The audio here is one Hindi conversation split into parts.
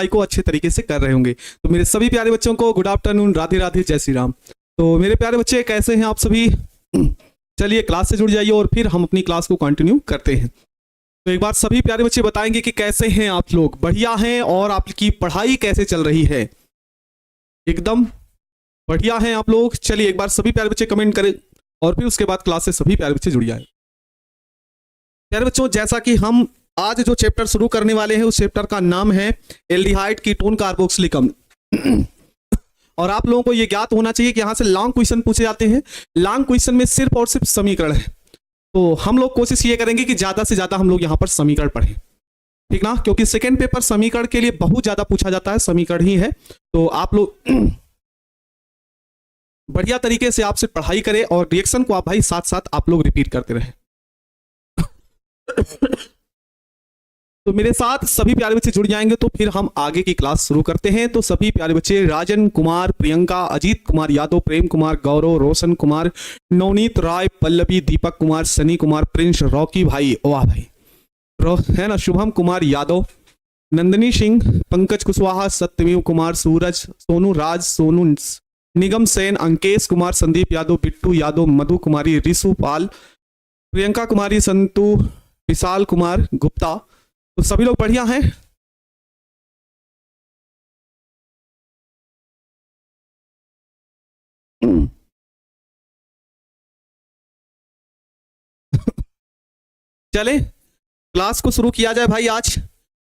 पढ़ाई को अच्छे तरीके से कर रहे होंगे। तो मेरे सभी प्यारे बच्चों को गुड आफ्टरनून, राधे राधे, जय श्री राम। तो मेरे प्यारे बच्चे कैसे हैं आप सभी? चलिए क्लास से जुड़ जाइए और फिर हम अपनी क्लास को कंटिन्यू करते हैं। तो एक बार सभी प्यारे बच्चे बताएंगे कि कैसे हैं आप लोग? बढ़िया हैं? और आपकी पढ़ाई कैसे चल रही है? एकदम बढ़िया हैं आप लोग? चलिए एक बार सभी प्यारे बच्चे कमेंट करें और फिर उसके बाद क्लास से सभी प्यारे बच्चे जुड़ जाए। प्यारे बच्चों, जैसा कि हम आज जो चैप्टर शुरू करने वाले हैं उस चैप्टर का नाम है एल्डिहाइड कीटोन कार्बोक्सिलिक अम्ल। और आप लोगों को यह ज्ञात होना चाहिए कि यहां से लॉन्ग क्वेश्चन पूछे जाते हैं। लॉन्ग क्वेश्चन में सिर्फ और सिर्फ समीकरण है, तो हम लोग कोशिश ये करेंगे कि ज्यादा से ज्यादा हम लोग यहां पर समीकरण पढ़ें, ठीक ना? क्योंकि सेकेंड पेपर समीकरण के लिए बहुत ज्यादा पूछा जाता है, समीकरण ही है। तो आप लोग बढ़िया तरीके से आपसे पढ़ाई करें और रिएक्शन को आप भाई साथ साथ आप लोग रिपीट करते रहें। तो मेरे साथ सभी प्यारे बच्चे जुड़ जाएंगे तो फिर हम आगे की क्लास शुरू करते हैं। तो सभी प्यारे बच्चे राजन कुमार, प्रियंका, अजीत कुमार यादव, प्रेम कुमार, गौरव, रोशन कुमार, नवनीत राय, पल्लवी, दीपक कुमार, सनी कुमार, प्रिंस, रॉकी भाई, वाह भाई है ना, शुभम कुमार यादव, नंदिनी सिंह, पंकज कुशवाहा, सत्यमेव कुमार, सूरज, सोनू राज, सोनू निगम सेन, अंकेश कुमार, संदीप यादव, बिट्टू यादव, मधु कुमारी, रिशु पाल, प्रियंका कुमारी, संतु, विशाल कुमार गुप्ता। तो सभी लोग बढ़िया हैं? चले क्लास को शुरू किया जाए भाई। आज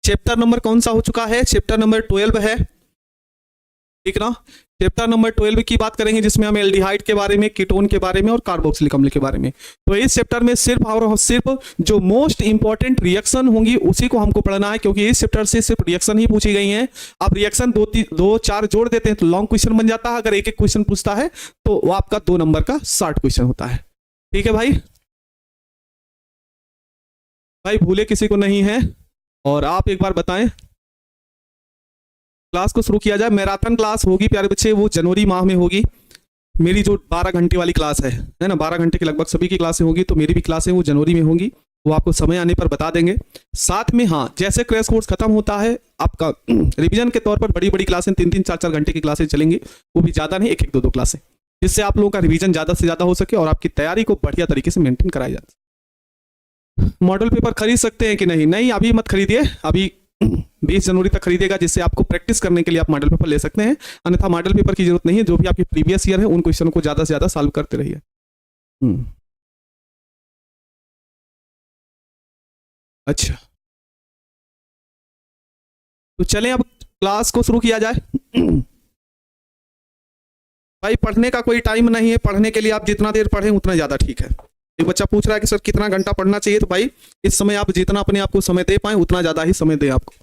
चैप्टर नंबर कौन सा हो चुका है? चैप्टर नंबर 12 है, ठीक ना? चैप्टर नंबर 12 की बात करेंगे जिसमें हम एल्डिहाइड के बारे में, कीटोन के बारे में और कार्बोक्सिलिक अम्ल के बारे में। तो इस चैप्टर में सिर्फ और सिर्फ जो मोस्ट इंपॉर्टेंट रिएक्शन होंगी उसी को हमको पढ़ना है, क्योंकि इस चैप्टर से सिर्फ रिएक्शन ही पूछी गई हैं। आप रिएक्शन दो चार जोड़ देते हैं तो लॉन्ग क्वेश्चन बन जाता है। अगर एक एक क्वेश्चन पूछता है तो वो आपका 2 नंबर का शॉर्ट क्वेश्चन होता है, ठीक है भाई? भाई भूले किसी को नहीं है? और आप एक बार बताएं, क्लास को शुरू किया जाए। मैराथन क्लास होगी प्यारे बच्चे, वो जनवरी माह में होगी। मेरी जो 12 घंटे वाली क्लास है ना, 12 घंटे के लगभग सभी की क्लासें होगी, तो मेरी भी क्लासें वो जनवरी में होंगी। वो आपको समय आने पर बता देंगे। साथ में हाँ, जैसे क्रैश कोर्स खत्म होता है आपका रिवीजन के तौर पर बड़ी बड़ी क्लासें 3-3, 4-4 घंटे की क्लासें चलेंगी। वो भी ज़्यादा नहीं, 1-1, 2-2 क्लासें, जिससे आप लोगों का रिवीजन ज़्यादा से ज़्यादा हो सके और आपकी तैयारी को बढ़िया तरीके से मेंटेन कराई जा सके। मॉडल पेपर खरीद सकते हैं कि नहीं? नहीं, अभी मत खरीदिए, अभी 20 जनवरी तक खरीदेगा, जिससे आपको प्रैक्टिस करने के लिए आप मॉडल पेपर ले सकते हैं। अन्यथा मॉडल पेपर की जरूरत नहीं है। जो भी आपके प्रीवियस ईयर है उन क्वेश्चनों को ज्यादा से ज्यादा सॉल्व करते रहिए। अच्छा, तो चलें अब क्लास को शुरू किया जाए। भाई पढ़ने का कोई टाइम नहीं है, पढ़ने के लिए आप जितना देर पढ़ें उतना ज्यादा ठीक है। एक बच्चा पूछ रहा है कि सर कितना घंटा पढ़ना चाहिए, तो भाई इस समय आप जितना अपने आप को समय दे पाए उतना ज्यादा ही समय दें आपको।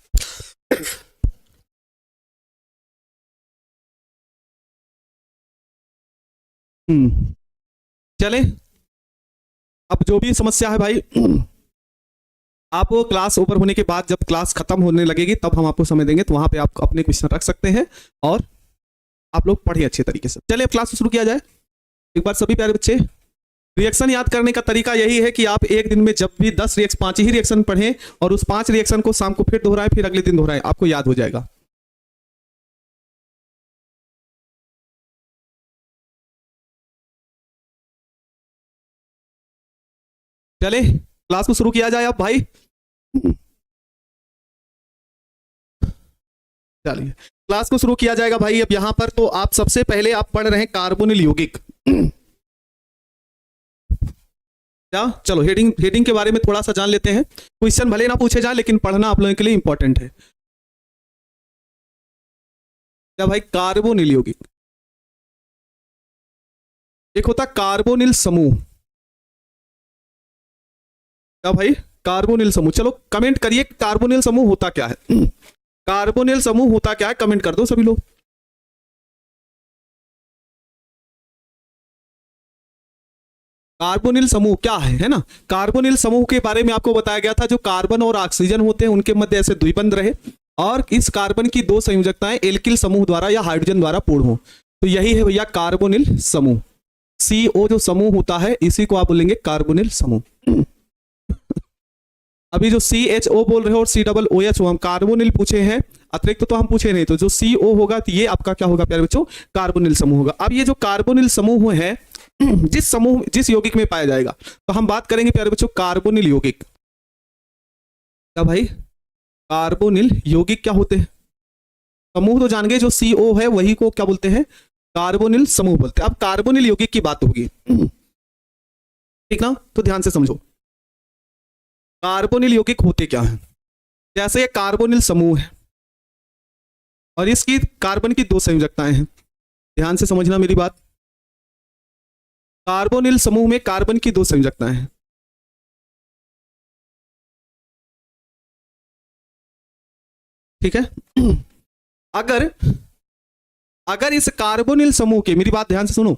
चले, अब जो भी समस्या है भाई, आप वो क्लास ओवर होने के बाद जब क्लास खत्म होने लगेगी तब हम आपको समय देंगे, तो वहां पे आप अपने क्वेश्चन रख सकते हैं और आप लोग पढ़िए अच्छे तरीके से। चलिए अब क्लास शुरू किया जाए। एक बार सभी प्यारे बच्चे, रिएक्शन याद करने का तरीका यही है कि आप एक दिन में जब भी 5 ही रिएक्शन पढ़ें और उस 5 रिएक्शन को शाम को फिर दोहराएं, फिर अगले दिन दोहराएं, आपको याद हो जाएगा। चले क्लास को शुरू किया जाए अब भाई। चलिए क्लास को शुरू किया जाएगा भाई। अब यहां पर तो आप सबसे पहले आप पढ़ रहे हैं कार्बोनिल यौगिक। क्या? चलो हेडिंग के बारे में थोड़ा सा जान लेते हैं। क्वेश्चन भले ना पूछे जाए लेकिन पढ़ना आप लोगों के लिए इंपॉर्टेंट है। क्या भाई? कार्बोनिल यौगिक, एक होता कार्बोनिल समूह। क्या भाई? कार्बोनिल समूह। चलो कमेंट करिए कार्बोनिल समूह होता क्या है। कार्बोनिल समूह होता क्या है, कमेंट कर दो सभी लोग। कार्बोनिल समूह क्या है ना? कार्बोनिल समूह के बारे में आपको बताया गया था, जो कार्बन और ऑक्सीजन होते हैं उनके मध्य ऐसे द्विबंध रहे और इस कार्बन की 2 संयोजकताएं एल्किल समूह द्वारा या हाइड्रोजन द्वारा पूर्ण हो, तो यही है भैया कार्बोनिल समूह। CO जो समूह होता है इसी को आप बोलेंगे कार्बोनिल समूह। अभी जो CHO बोल रहे हो और COOH हम कार्बोनिल पूछे हैं, अतिरिक्त तो हम पूछे नहीं, तो जो CO होगा तो ये आपका क्या होगा प्यारे बच्चों, कार्बोनिल समूह होगा। अब ये जो कार्बोनिल समूह है जिस यौगिक में पाया जाएगा, तो हम बात करेंगे प्यारे बच्चों कार्बोनिल यौगिक। क्या भाई, कार्बोनिल यौगिक क्या होते हैं? समूह तो जान गए, जो CO है वही को क्या बोलते हैं, कार्बोनिल समूह बोलते हैं। अब कार्बोनिल यौगिक की बात होगी, ठीक ना, तो ध्यान से समझो कार्बोनिल यौगिक होते क्या हैं। जैसे ये कार्बोनिल समूह है और इसकी कार्बन की 2 संयोजकताएं हैं, ध्यान से समझना मेरी बात। कार्बोनिल समूह में कार्बन की 2 संयोजकताएं हैं, ठीक है। अगर इस कार्बोनिल समूह के, मेरी बात ध्यान से सुनो,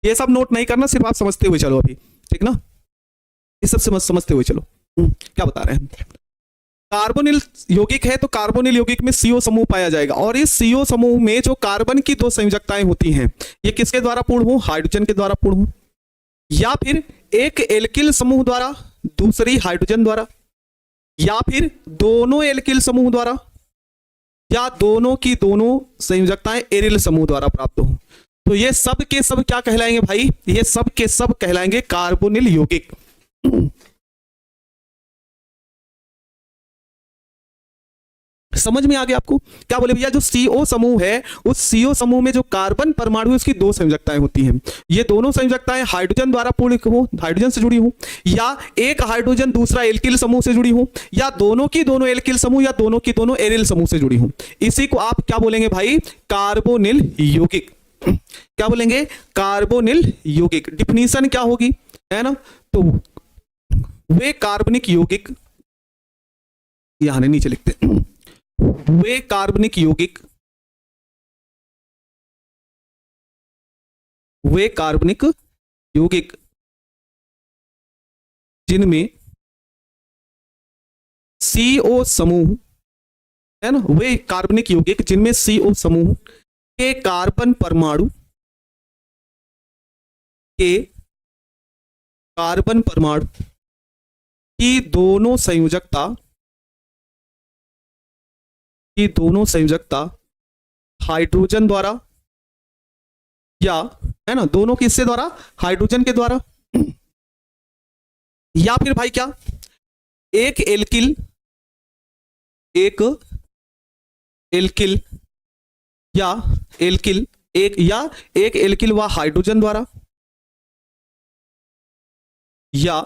ये सब नोट नहीं करना, सिर्फ आप समझते हुए चलो अभी, ठीक ना, ये सब समझते हुए चलो। क्या बता रहे हैं, कार्बोनिल यौगिक है तो कार्बोनिल यौगिक में CO समूह पाया जाएगा, और इस CO समूह में जो कार्बन की 2 संयोजकताएं होती हैं, ये किसके द्वारा पूर्ण हो, हाइड्रोजन के द्वारा पूर्ण हो, या फिर एक एल्किल समूह द्वारा, दूसरी हाइड्रोजन द्वारा, या फिर दोनों एल्किल समूह द्वारा, या दोनों की दोनों संयोजकताएं एरिल समूह द्वारा प्राप्त हो। तो ये सब के सब क्या कहलाएंगे भाई, ये सब के सब कहलाएंगे कार्बोनिल यौगिक। समझ में आ गया आपको? क्या बोले भैया, जो CO समूह है उस CO समूह में जो कार्बन परमाणु है उसकी 2 संयोजकताएं होती हैं, ये दोनों संयोजकताएं हाइड्रोजन द्वारा पूर्ण हो, हाइड्रोजन से जुड़ी हो, या एक हाइड्रोजन दूसरा एल्किल समूह से जुड़ी हो, या दोनों की दोनों एल्किल समूह, या दोनों की दोनों एरिल समूह से जुड़ी हो। इसी को आप क्या बोलेंगे भाई, कार्बोनिल यौगिक। क्या बोलेंगे, कार्बोनिल यौगिक। डिफिनीशन क्या होगी, है ना, तो वे कार्बनिक यौगिक, यहां नीचे लिखते हैं, वे कार्बनिक यौगिक, वे कार्बनिक यौगिक जिनमें CO समूह, है ना, वे कार्बनिक यौगिक जिनमें CO समूह के कार्बन परमाणु की दोनों संयोजकता हाइड्रोजन द्वारा, या है ना, दोनों किससे द्वारा, हाइड्रोजन के द्वारा, या फिर भाई क्या, एक एल्किल या एक एल्किल व हाइड्रोजन द्वारा, या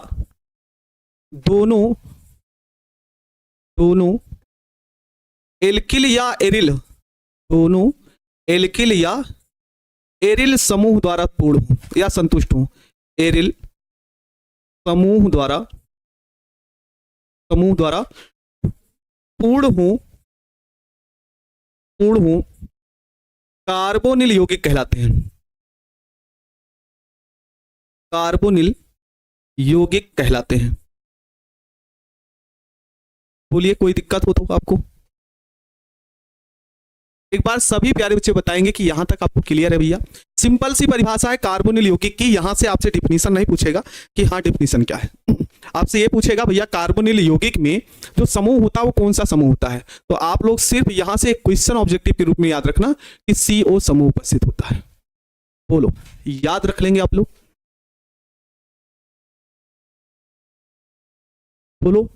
दोनों एल्किल या एरिल, दोनों एल्किल या एरिल समूह द्वारा पूर्ण हो या संतुष्ट हो, एरिल समूह द्वारा पूर्ण हो कार्बोनिल यौगिक कहलाते हैं, कार्बोनिल यौगिक कहलाते हैं। बोलिए कोई दिक्कत हो तो आपको? एक बार सभी प्यारे बच्चे बताएंगे कि यहां तक आपको क्लियर है भैया। सिंपल सी परिभाषा है कार्बोनिल यौगिक की, यहां से आपसे डिफिनीशन नहीं पूछेगा कि हाँ डिफिनीशन क्या है, आपसे ये पूछेगा भैया कार्बोनिल यौगिक में जो समूह होता है वो कौन सा समूह होता है। तो आप लोग सिर्फ यहां से एक क्वेश्चन ऑब्जेक्टिव के रूप में याद रखना कि CO समूह उपस्थित होता है। बोलो, याद रख लेंगे आप लोग? बोलो,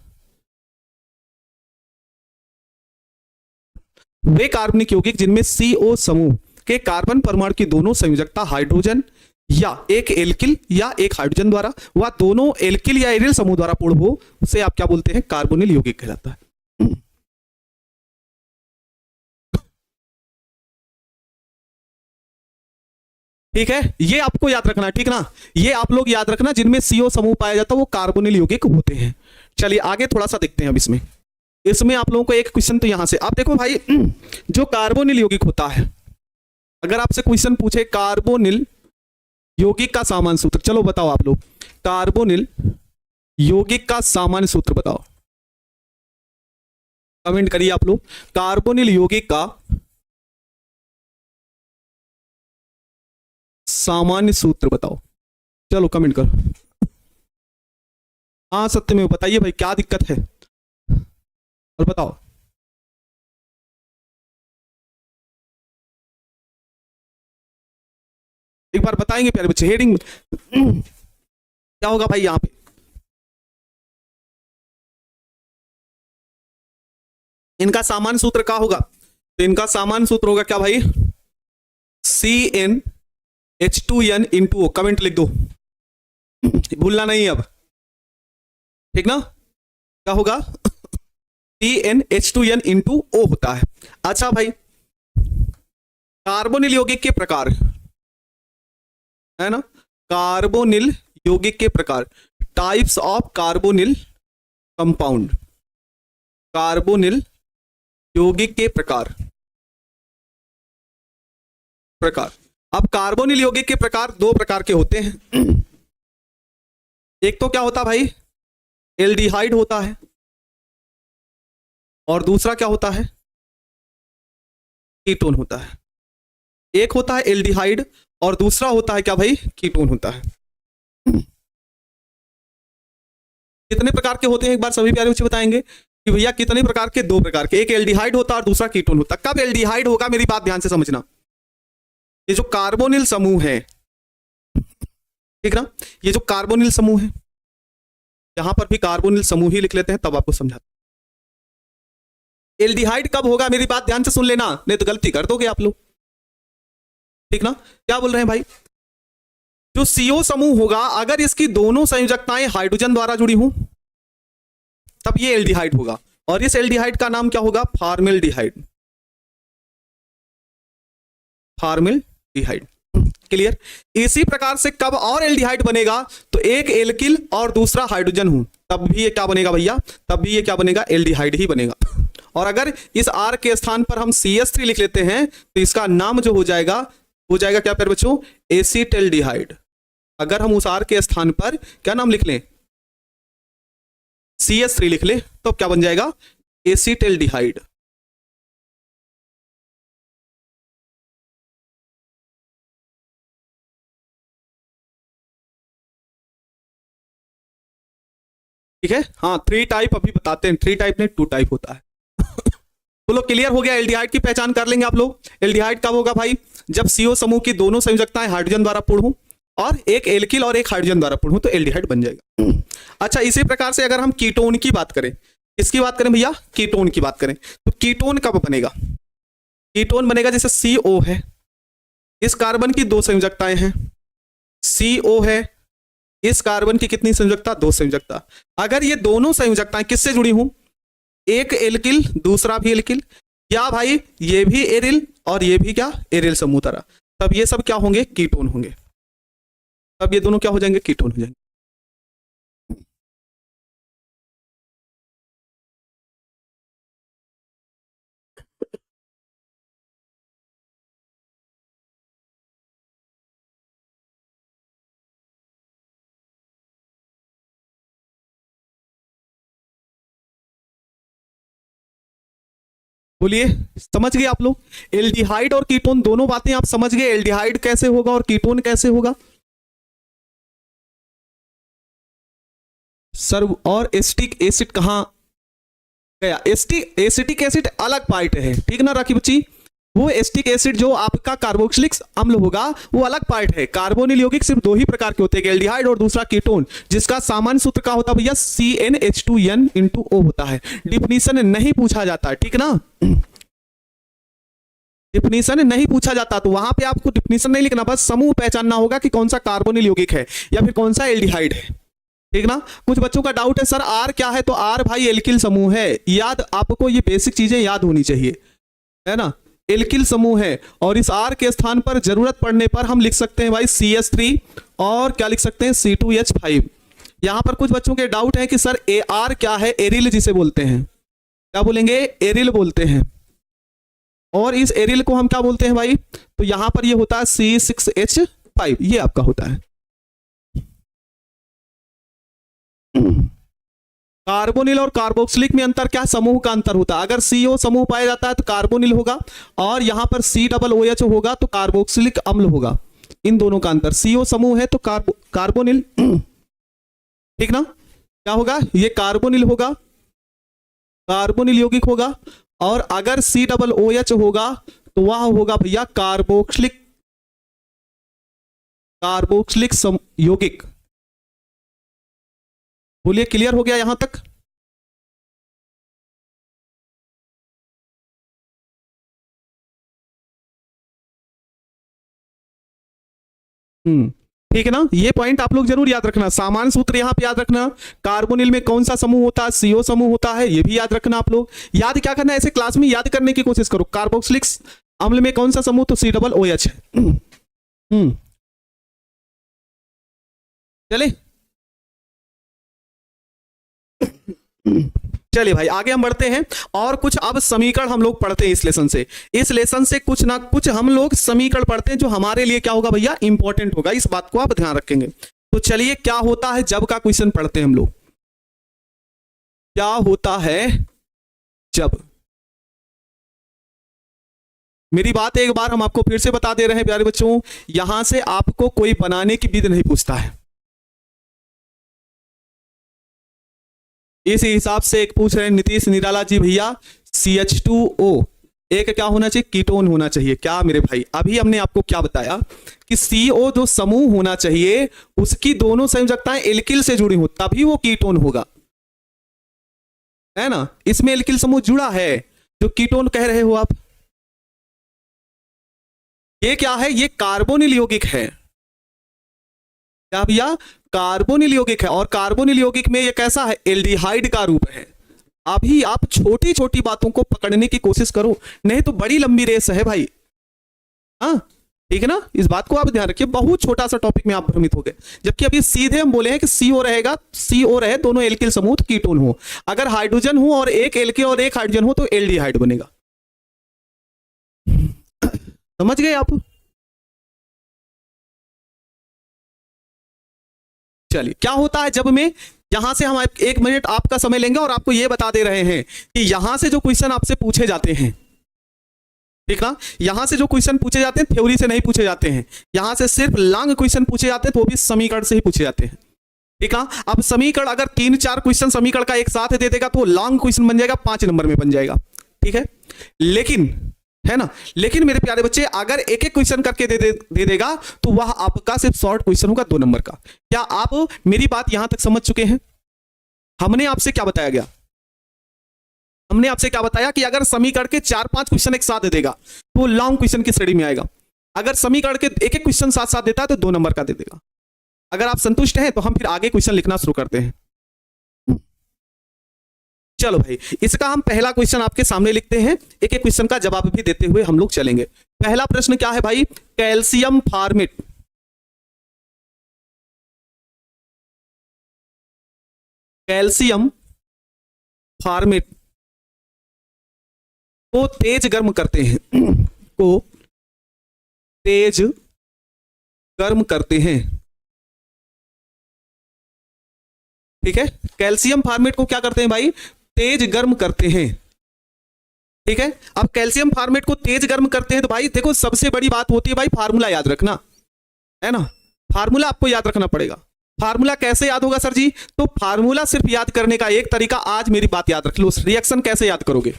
वे कार्बनिक यौगिक जिनमें CO समूह के कार्बन परमाणु की दोनों संयोजकता हाइड्रोजन या एक एल्किल या एक हाइड्रोजन द्वारा व दोनों एल्किल या एरिल समूह द्वारा पूर्ण हो, उसे आप क्या बोलते हैं, कार्बोनिल यौगिक कहलाता है। ठीक है, ये आपको याद रखना, ठीक ना, ये आप लोग याद रखना, जिनमें CO समूह पाया जाता है वो कार्बोनिल यौगिक होते हैं। चलिए आगे थोड़ा सा देखते हैं। अब इसमें आप लोगों को एक क्वेश्चन तो यहां से आप देखो भाई, जो कार्बोनिल यौगिक होता है, अगर आपसे क्वेश्चन पूछे कार्बोनिल यौगिक का सामान्य सूत्र, चलो बताओ आप लोग, कार्बोनिल यौगिक का सामान्य सूत्र बताओ, कमेंट करिए आप लोग, कार्बोनिल यौगिक का सामान्य सूत्र बताओ, चलो कमेंट करो। हाँ सत्य में बताइए भाई, क्या दिक्कत है? और बताओ। एक बार बताएंगे प्यारे बच्चे हेडिंग क्या होगा भाई यहां पे? इनका सामान्य सूत्र क्या होगा? तो इनका सामान्य सूत्र होगा क्या भाई? CnH2n into O. कमेंट लिख दो, भूलना नहीं अब, ठीक ना? क्या होगा? CnH2n इंटू ओ होता है। अच्छा भाई, कार्बोनिल यौगिक के प्रकार है ना, कार्बोनिल यौगिक के प्रकार, types of carbonyl compound, carbonyl यौगिक के प्रकार। अब कार्बोनिल यौगिक के प्रकार दो प्रकार के होते हैं। एक तो क्या होता भाई? एल्डिहाइड होता है, और दूसरा क्या होता है? कीटोन होता है। एक होता है एल्डिहाइड और दूसरा होता है क्या भाई? कीटोन होता है। कितने प्रकार के होते हैं एक बार सभी प्यारे बच्चे बताएंगे कि भैया कितने प्रकार के? दो प्रकार के, एक एल्डिहाइड होता है और दूसरा कीटोन होता है। कब एल्डिहाइड होगा मेरी बात ध्यान से समझना, ये जो कार्बोनिल समूह है, ठीक ना, ये जो कार्बोनिल समूह है, यहां पर भी कार्बोनिल समूह ही लिख लेते हैं तब आपको समझा। एल्डिहाइड कब होगा मेरी बात ध्यान से सुन लेना, नहीं तो गलती कर दोगे आप लोग, ठीक ना? क्या बोल रहे हैं भाई? जो CO समूह होगा अगर इसकी दोनों संयोजकताएं हाइड्रोजन द्वारा जुड़ी हों तब ये एल्डिहाइड होगा, और इस एल्डिहाइड का नाम क्या होगा? फॉर्मेल्डिहाइड। Formaldehyde, clear? इसी प्रकार से कब और एल्डिहाइड बनेगा? तो एक एल्किल और दूसरा हाइड्रोजन हो तब भी ये क्या बनेगा भैया? तब भी ये क्या बनेगा? एल्डिहाइड ही बनेगा। और अगर इस R के स्थान पर हम CH3 लिख लेते हैं तो इसका नाम जो हो जाएगा क्या प्यारे बच्चों? एसीटेल्डिहाइड। अगर हम उस R के स्थान पर क्या नाम लिख लें? CH3 लिख ले तो क्या बन जाएगा? एसीटेल्डिहाइड। ठीक है, हाँ 3 टाइप अभी बताते हैं, 3 टाइप नहीं 2 टाइप होता है। बोलो क्लियर हो गया? एल्डिहाइड की पहचान कर लेंगे आप लोग। एल्डिहाइड कब होगा भाई? जब CO समूह की दोनों संयोजकताएं हाइड्रोजन द्वारा पूर्ण हो और एक एल्किल और एक हाइड्रोजन द्वारा पूर्ण हो तो एल्डिहाइड बन जाएगा। अच्छा, इसी प्रकार से अगर हम कीटोन की बात करें, किसकी बात करें भैया? कीटोन की बात करें, तो कीटोन कब बनेगा? कीटोन बनेगा जैसे CO है, इस कार्बन की दो संयोजकताएं हैं, CO है, इस कार्बन की कितनी संयोजकता? दो संयोजकता। अगर ये दोनों संयोजकताएं किससे जुड़ी हों? एक एल्किल दूसरा भी एल्किल, या भाई ये भी एरिल और ये भी क्या? एरिल समूह तरह, तब ये सब क्या होंगे? कीटोन होंगे। तब ये दोनों क्या हो जाएंगे? कीटोन हो जाएंगे। बोलिए, समझ गए आप लोग? एल्डिहाइड और कीटोन दोनों बातें आप समझ गए? एल्डिहाइड कैसे होगा और कीटोन कैसे होगा सर? और एसिटिक एसिड कहां गया? एसिटिक एसिड अलग पार्ट है, ठीक ना राखी बच्ची? वो एसिटिक एसिड जो आपका कार्बोक्सिलिक अम्ल होगा वो अलग पार्ट है। कार्बोनिल यौगिक सिर्फ दो ही प्रकार के होते हैं, एल्डिहाइड और दूसरा कीटोन, जिसका सामान्य सूत्र क्या होता है भैया? CnH2n इंटू O होता है। डिफिनीशन नहीं पूछा जाता, ठीक ना? डिफिनीशन नहीं पूछा जाता तो वहां पे आपको डिफिनीशन नहीं लिखना, बस समूह पहचानना होगा कि कौन सा कार्बोनिल यौगिक है या फिर कौन सा एल्डिहाइड है, ठीक ना? कुछ बच्चों का डाउट है सर R क्या है, तो R भाई एल्किल समूह है। याद, आपको ये बेसिक चीजें याद होनी चाहिए, है ना? एल्किल समूह है और इस R के स्थान पर जरूरत पड़ने पर हम लिख सकते हैं भाई CH3 और क्या लिख सकते हैं? C2H5। यहां पर कुछ बच्चों के डाउट है कि सर AR क्या है? एरिल जिसे बोलते हैं, क्या बोलेंगे? एरिल बोलते हैं। और इस एरिल को हम क्या बोलते हैं भाई? तो यहां पर ये होता है C6H5, ये आपका होता है। कार्बोनिल और कार्बोक्सिलिक में अंतर क्या? समूह का अंतर होता है। अगर CO समूह पाया जाता है तो कार्बोनिल होगा, और यहां पर COOH होगा तो कार्बोक्सिलिक अम्ल होगा। इन दोनों का अंतर, CO समूह है तो कार्बोनिल, ठीक ना? क्या होगा? ये कार्बोनिल होगा कार्बोनिल यौगिक होगा, और अगर COOH होगा तो वह होगा भैया कार्बोक्सिलिक यौगिक। बोलिए क्लियर हो गया यहां तक? ठीक है ना, ये पॉइंट आप लोग जरूर याद रखना। सामान्य सूत्र यहां पे याद रखना, कार्बोनिल में कौन सा समूह होता है, CO समूह होता है, ये भी याद रखना आप लोग। याद क्या करना है, ऐसे क्लास में याद करने की कोशिश करो। कार्बोक्सिलिक अम्ल में कौन सा समूह, तो COOH है। चले चलिए भाई आगे हम बढ़ते हैं, और कुछ अब समीकरण हम लोग पढ़ते हैं इस लेसन से कुछ ना कुछ हम लोग समीकरण पढ़ते हैं जो हमारे लिए क्या होगा भैया, इंपॉर्टेंट होगा। इस बात को आप ध्यान रखेंगे। तो चलिए, क्या होता है जब का क्वेश्चन पढ़ते हैं हम लोग। क्या होता है जब, मेरी बात एक बार हम आपको फिर से बता दे रहे हैं प्यारे बच्चों, यहां से आपको कोई बनाने की विधि नहीं पूछता है। इस हिसाब से एक पूछ रहे हैं नीतीश निराला जी भैया, CH2O एक क्या होना चाहिए, कीटोन होना चाहिए। क्या मेरे भाई, अभी हमने आपको क्या बताया कि CO जो समूह होना चाहिए उसकी दोनों संयोजकताएं एल्किल से जुड़ी हो तभी वो कीटोन होगा, है ना। इसमें एल्किल समूह जुड़ा है जो कीटोन कह रहे हो आप। ये क्या है, ये कार्बोनिल यौगिक है। क्या भैया, कार्बोनिल यौगिक है, और कार्बोनिल यौगिक में ये कैसा है, एल्डिहाइड का रूप है। अभी आप छोटी छोटी बातों को पकड़ने की कोशिश करो, नहीं तो बड़ी लंबी रेस है भाई। हाँ ठीक है ना, इस बात को आप ध्यान रखिए। बहुत छोटा सा टॉपिक में आप भ्रमित हो गए, जबकि अभी सीधे हम बोले हैं कि CO रहेगा, CO रहे, दोनों एल्किल समूह तो कीटोन हो। अगर हाइड्रोजन हो और एक एल्किल और एक हाइड्रोजन हो तो एल्डिहाइड बनेगा। समझ गए आप? चलिए, क्या होता है जब में, यहां से हम 1 मिनट आपका समय लेंगे और आपको यह बता दे रहे हैं कि यहां से जो क्वेश्चन आपसे पूछे जाते हैं, ठीक ना, यहां से जो क्वेश्चन पूछे जाते हैं थ्योरी से नहीं पूछे जाते हैं, यहां से सिर्फ लॉन्ग क्वेश्चन पूछे जाते हैं, तो वो भी समीकरण से ही पूछे जाते हैं। ठीक है, अब समीकरण अगर 3-4 क्वेश्चन समीकरण का एक साथ दे देगा तो लॉन्ग क्वेश्चन बन जाएगा, 5 नंबर में बन जाएगा। ठीक है, लेकिन है ना, लेकिन मेरे प्यारे बच्चे अगर एक एक क्वेश्चन करके दे देगा तो वह आपका सिर्फ शॉर्ट क्वेश्चन होगा 2 नंबर का। क्या आप मेरी बात यहां तक समझ चुके हैं? हमने आपसे क्या बताया गया, हमने आपसे क्या बताया कि अगर समीकरण के 4-5 क्वेश्चन एक साथ दे देगा तो लॉन्ग क्वेश्चन की श्रेणी में आएगा। अगर समीकरण के एक एक क्वेश्चन साथ साथ देता है तो 2 नंबर का दे देगा। अगर आप संतुष्ट हैं तो हम फिर आगे क्वेश्चन लिखना शुरू करते हैं। चलो भाई, इसका हम पहला क्वेश्चन आपके सामने लिखते हैं, एक एक क्वेश्चन का जवाब भी देते हुए हम लोग चलेंगे। पहला प्रश्न क्या है भाई, कैल्शियम फॉर्मेट, कैल्शियम फॉर्मेट को तेज गर्म करते हैं, को तेज गर्म करते हैं। ठीक है, कैल्शियम फॉर्मेट को क्या करते हैं भाई, तेज गर्म करते हैं। ठीक है, अब कैल्शियम फॉर्मेट को तेज गर्म करते हैं तो भाई देखो, सबसे बड़ी बात होती है भाई फार्मूला याद रखना, है ना। फार्मूला आपको याद रखना पड़ेगा। फार्मूला कैसे याद होगा सर जी, तो फार्मूला सिर्फ याद करने का एक तरीका, आज मेरी बात याद रख लो, रिएक्शन कैसे याद करोगे,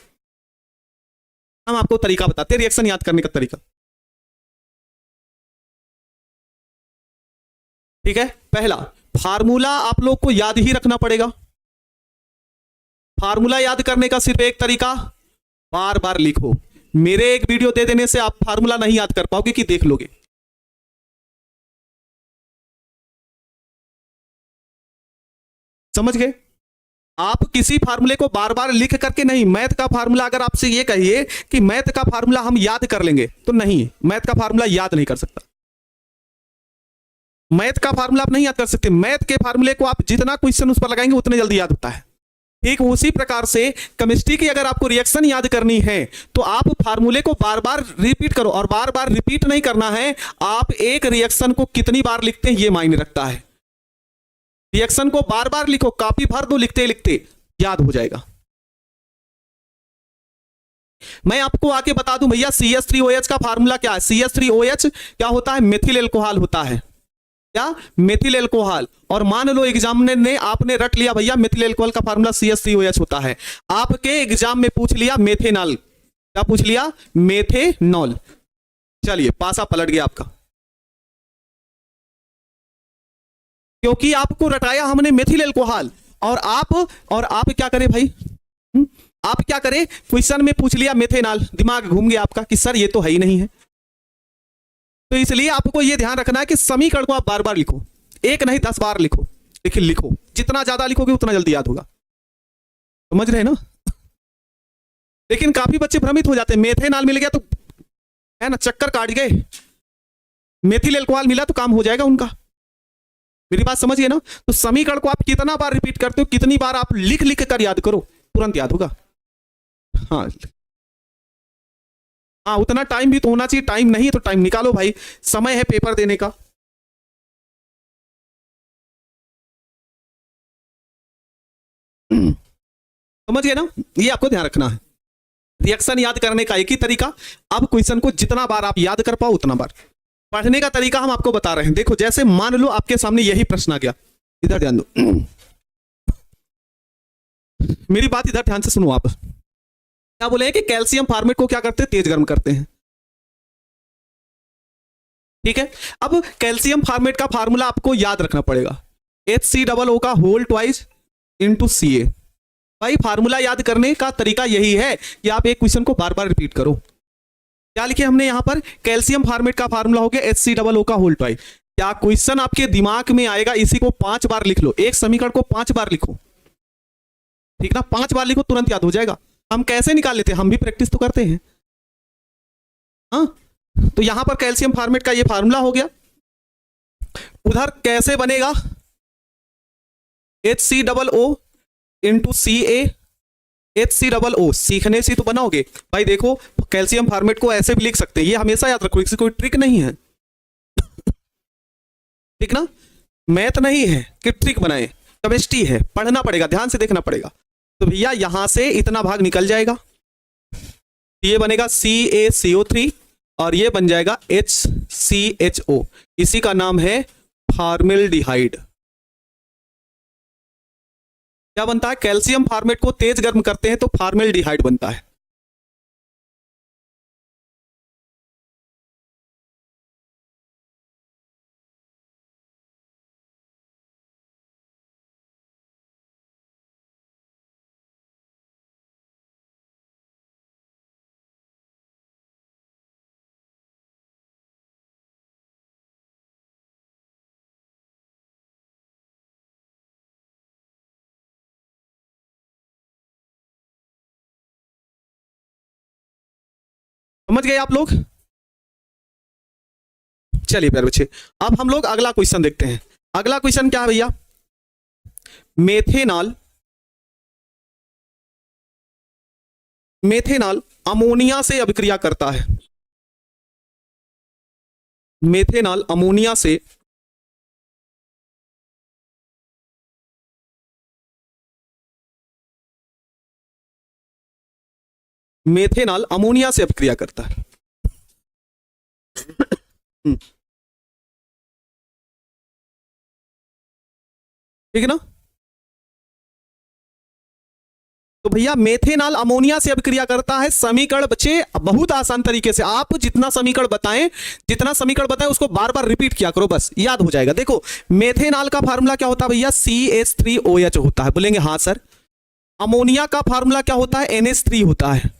हम आपको तरीका बताते हैं रिएक्शन याद करने का तरीका। ठीक है, पहला फार्मूला आप लोग को याद ही रखना पड़ेगा। फार्मूला याद करने का सिर्फ एक तरीका, बार बार लिखो। मेरे एक वीडियो दे देने से आप फार्मूला नहीं याद कर पाओगे कि देख लोगे। समझ गए? आप किसी फार्मूले को बार बार लिख करके नहीं, मैथ का फार्मूला अगर आपसे ये कहिए कि मैथ का फार्मूला हम याद कर लेंगे तो नहीं, मैथ का फार्मूला याद नहीं कर सकता। मैथ का फार्मूला आप नहीं याद कर सकते। मैथ के फार्मूले को आप जितना क्वेश्चन उस पर लगाएंगे उतने जल्दी याद होता है। ठीक उसी प्रकार से केमिस्ट्री की अगर आपको रिएक्शन याद करनी है तो आप फार्मूले को बार बार रिपीट करो, और बार बार रिपीट नहीं करना है, आप एक रिएक्शन को कितनी बार लिखते हैं ये मायने रखता है। रिएक्शन को बार बार लिखो, कापी भर दो, लिखते लिखते याद हो जाएगा। मैं आपको आके बता दूं भैया, CH3OH का फार्मूला क्या है। CH3OH क्या होता है, मेथिल एल्कोहल होता है। क्या, मेथिल एल्कोहल। और मान लो एग्जाम ने आपने रट लिया भैया मेथिल एल्कोहल का फार्मूला CH3OH होता है, आपके एग्जाम में पूछ लिया मेथेनॉल, क्या पूछ लिया, मेथेनॉल, चलिए पासा पलट गया आपका, क्योंकि आपको रटाया हमने मेथिल एल्कोहल। और आप क्या करें भाई, आप क्या करें, क्वेश्चन में पूछ लिया मेथेनॉल, दिमाग घूम गया आपका कि सर ये तो है ही नहीं है। तो इसलिए आपको यह ध्यान रखना है कि समीकरण को आप बार बार लिखो, एक नहीं 10 बार लिखो, लेकिन लिखो, जितना ज्यादा लिखोगे उतना जल्दी याद होगा, समझ रहे हैं ना। लेकिन काफी बच्चे भ्रमित हो जाते हैं, मेथेनॉल मिल गया तो है ना चक्कर काट गए, मेथिल एल्कोहल मिला तो काम हो जाएगा उनका, मेरी बात समझिए ना। तो समीकरण को आप कितना बार रिपीट करते हो, कितनी बार आप लिख लिख कर याद करो, तुरंत याद होगा। हाँ हाँ, उतना टाइम भी तो होना चाहिए, टाइम नहीं तो टाइम निकालो भाई, समय है पेपर देने का। समझ गए ना, ये आपको ध्यान रखना है। रिएक्शन याद करने का एक ही तरीका, अब क्वेश्चन को जितना बार आप याद कर पाओ उतना बार। पढ़ने का तरीका हम आपको बता रहे हैं, देखो जैसे मान लो आपके सामने यही प्रश्न आ गया, इधर ध्यान दो, मेरी बात इधर ध्यान से सुनो आप। क्या बोले कि कैल्शियम फॉर्मेट को क्या करते हैं, तेज गर्म करते हैं, ठीक है। अब कैल्शियम फॉर्मेट का फार्मूला आपको याद रखना पड़ेगा, HCOO का होल ट्वाइस इंटू Ca। भाई फार्मूला याद करने का तरीका यही है कि आप एक क्वेश्चन को बार बार रिपीट करो। क्या लिखे हमने यहां पर, कैल्शियम फॉर्मेट का फार्मूला हो गया HCOO का होल ट्वाइस। क्या क्वेश्चन आपके दिमाग में आएगा, इसी को 5 बार लिख लो, एक समीकरण को 5 बार लिखो, ठीक ना, 5 बार लिखो तुरंत याद हो जाएगा। हम कैसे निकाल लेते हैं, हम भी प्रैक्टिस तो करते हैं। हाँ, तो यहां पर कैल्शियम फॉर्मेट का ये फार्मूला हो गया, उधर कैसे बनेगा, HCOO इंटू Ca, HCOO, सीखने से तो बनाओगे भाई। देखो कैल्शियम फॉर्मेट को ऐसे भी लिख सकते हैं, ये हमेशा याद रखो, इसकी कोई ट्रिक नहीं है, ठीक ना, मैथ नहीं है कि ट्रिक बनाए, केमिस्ट्री है, पढ़ना पड़ेगा, ध्यान से देखना पड़ेगा। तो भैया यहां से इतना भाग निकल जाएगा, ये बनेगा CaCO3 और ये बन जाएगा HCHO, इसी का नाम है फॉर्मेल्डिहाइड। क्या बनता है, कैल्शियम फॉर्मेट को तेज गर्म करते हैं तो फॉर्मेल्डिहाइड बनता है। समझ गए आप लोग, चलिए प्यारे बच्चे, अब हम लोग अगला क्वेश्चन देखते हैं। अगला क्वेश्चन क्या है भैया, मेथेनॉल, मेथेनॉल अमोनिया से अभिक्रिया करता है, मेथेनॉल अमोनिया से मेथेनॉल अमोनिया से अभिक्रिया करता है। ठीक है ना, तो भैया मेथेनॉल अमोनिया से अभिक्रिया करता है। समीकरण बच्चे बहुत आसान तरीके से, आप जितना समीकरण बताएं उसको बार बार रिपीट किया करो, बस याद हो जाएगा। देखो मेथेनॉल का फार्मूला क्या होता है भैया, CH3OH होता है, बोलेंगे हाँ सर। अमोनिया का फार्मूला क्या होता है, NH3 होता है।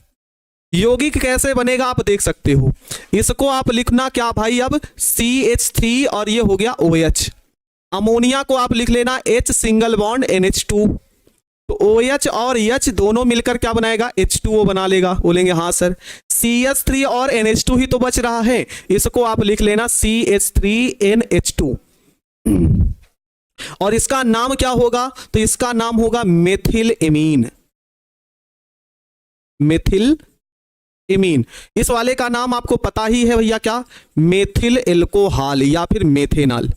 यौगिक कैसे बनेगा आप देख सकते हो, इसको आप लिखना क्या भाई, अब CH3 और ये हो गया OH। अमोनिया को आप लिख लेना H सिंगल बॉन्ड NH2, तो OH और H दोनों मिलकर क्या बनाएगा, H2O बना लेगा, बोलेंगे हाँ सर। CH3 और NH2 ही तो बच रहा है, इसको आप लिख लेना CH3NH2, और इसका नाम क्या होगा, तो इसका नाम होगा मेथिल एमीन, मेथिल एमीन। इस वाले का नाम आपको पता ही है भैया, क्या, मेथिल एल्कोहल या फिर मेथेनॉल,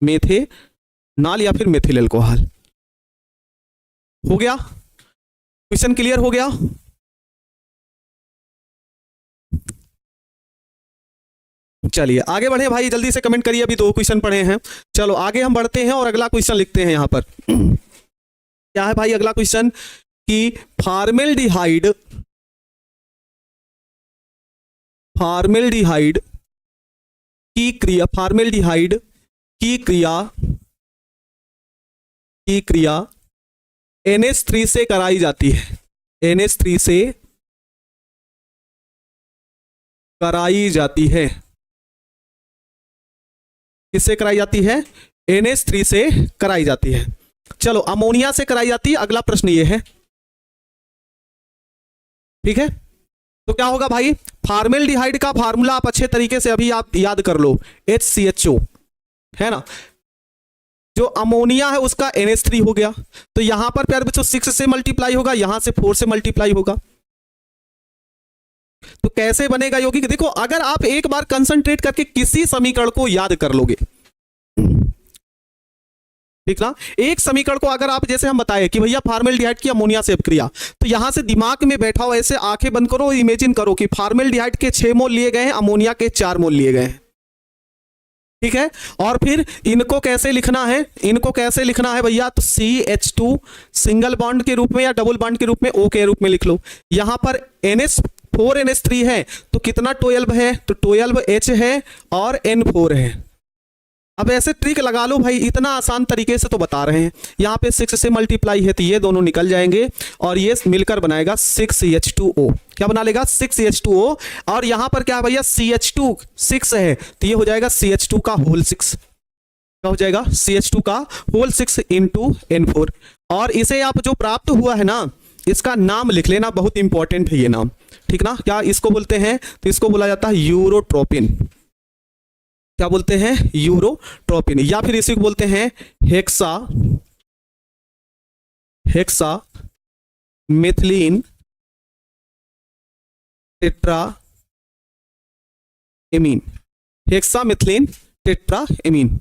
मेथेनॉल या फिर मेथिल एल्कोहल। हो गया क्वेश्चन, क्लियर हो गया। चलिए आगे बढ़े भाई, जल्दी से कमेंट करिए, अभी 2 क्वेश्चन पढ़े हैं। चलो आगे हम बढ़ते हैं और अगला क्वेश्चन लिखते हैं यहाँ पर। क्या है भाई अगला क्वेश्चन कि फॉर्मेल्डिहाइड की क्रिया NH3 से कराई जाती है। NH3 से कराई जाती है। किससे कराई जाती है? NH3 से कराई जाती है। चलो अमोनिया से कराई जाती है, अगला प्रश्न ये है, ठीक है। तो क्या होगा भाई, फॉर्मेल्डिहाइड का फार्मूला आप अच्छे तरीके से अभी आप याद कर लो, HCHO है ना। जो अमोनिया है उसका NH3 हो गया, तो यहां पर प्यारे बच्चों 6 से मल्टीप्लाई होगा, यहां से 4 से मल्टीप्लाई होगा। तो कैसे बनेगा यौगिक? देखो अगर आप एक बार कंसंट्रेट करके किसी समीकरण को याद कर लोगे, ठीक ना, एक समीकरण को अगर आप जैसे हम बताए कि भैया फॉर्मेल्डिहाइड की अमोनिया से अपक्रिया, तो यहां से दिमाग में बैठा हो ऐसे आंखें बंद करो, इमेजिन करो कि फॉर्मेल्डिहाइड के 6 मोल लिए गए हैं, अमोनिया के 4 मोल लिए गए हैं, ठीक है। और फिर इनको कैसे लिखना है? इनको कैसे लिखना है भैया? तो CH2 सिंगल बॉन्ड के रूप में या डबल बॉन्ड के रूप में, O के रूप में लिख लो। यहां पर NH4NH3 है तो कितना 12 है? तो 12H है और N4 है। अब ऐसे ट्रिक लगा लो भाई, इतना आसान तरीके से तो बता रहे हैं। यहाँ पे 6 से मल्टीप्लाई है तो ये दोनों निकल जाएंगे और ये मिलकर बनाएगा 6CH2O। क्या बना लेगा? 6CH2O। और यहाँ पर क्या है भैया? CH2 6 है तो ये हो जाएगा CH2 का होल 6। क्या हो जाएगा? CH2 का होल 6 इंटू N4। और इसे आप जो प्राप्त हुआ है ना, इसका नाम लिख लेना, बहुत इंपॉर्टेंट है ये नाम, ठीक ना। क्या इसको बोलते हैं? तो इसको बोला जाता है यूरोट्रोपिन। क्या बोलते हैं? यूरोट्रोपिन। या फिर इसी को बोलते हैं hexa methylene tetraammine. Hexa methylene tetraammine.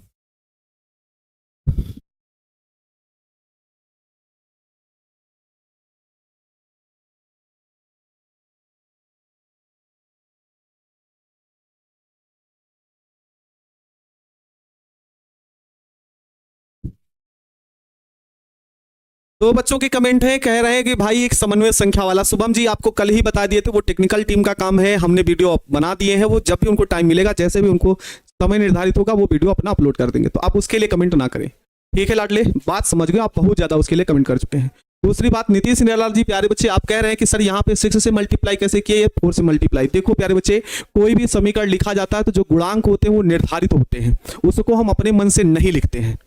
तो बच्चों के कमेंट है, कह रहे हैं कि भाई एक समन्वय संख्या वाला। शुभम जी आपको कल ही बता दिए थे, वो टेक्निकल टीम का काम है, हमने वीडियो बना दिए हैं, वो जब भी उनको टाइम मिलेगा, जैसे भी उनको समय निर्धारित होगा, वो वीडियो अपना अपलोड कर देंगे। तो आप उसके लिए कमेंट ना करें, ठीक है लाडले, बात समझ गए आप, बहुत ज्यादा उसके लिए कमेंट कर चुके हैं। दूसरी बात, नीतीश निराला जी प्यारे बच्चे आप कह रहे हैं कि सर यहाँ पे 6 से मल्टीप्लाई कैसे किए, 4 से मल्टीप्लाई। देखो प्यारे बच्चे, कोई भी समीकरण लिखा जाता है तो जो गुणांक होते हैं वो निर्धारित होते हैं, उसको हम अपने मन से नहीं लिखते हैं,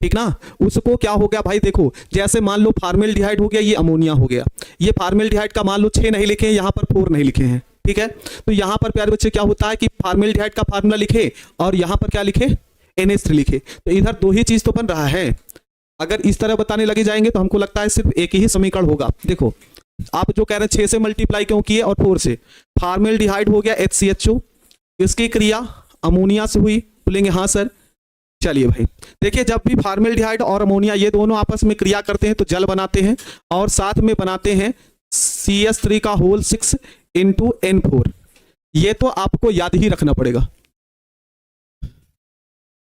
ठीक ना। उसको क्या हो गया भाई, देखो जैसे मान लो फॉर्मेल्डिहाइड हो गया, ये अमोनिया हो गया, ये फॉर्मेल्डिहाइड का मान लो 6 नहीं लिखे हैं, यहाँ पर 4 नहीं लिखे हैं, ठीक है। तो यहाँ पर प्यारे बच्चे क्या होता है कि फॉर्मेल्डिहाइड का फार्मूला लिखे और यहाँ पर क्या लिखे? NH3 लिखे। तो इधर 2 ही चीज तो बन रहा है। अगर इस तरह बताने लगे जाएंगे तो हमको लगता है सिर्फ एक ही समीकरण होगा। देखो आप जो कह रहे हैं 6 से मल्टीप्लाई क्यों किए और 4 से, फॉर्मेल्डिहाइड हो गया HCHO, इसकी क्रिया अमोनिया से हुई, बोलेंगे हाँ सर। चलिए भाई देखिए, जब भी फॉर्मेल्डिहाइड और अमोनिया ये दोनों आपस में क्रिया करते हैं तो जल बनाते हैं और साथ में बनाते हैं CH3 का होल 6 इंटू N4। ये तो आपको याद ही रखना पड़ेगा,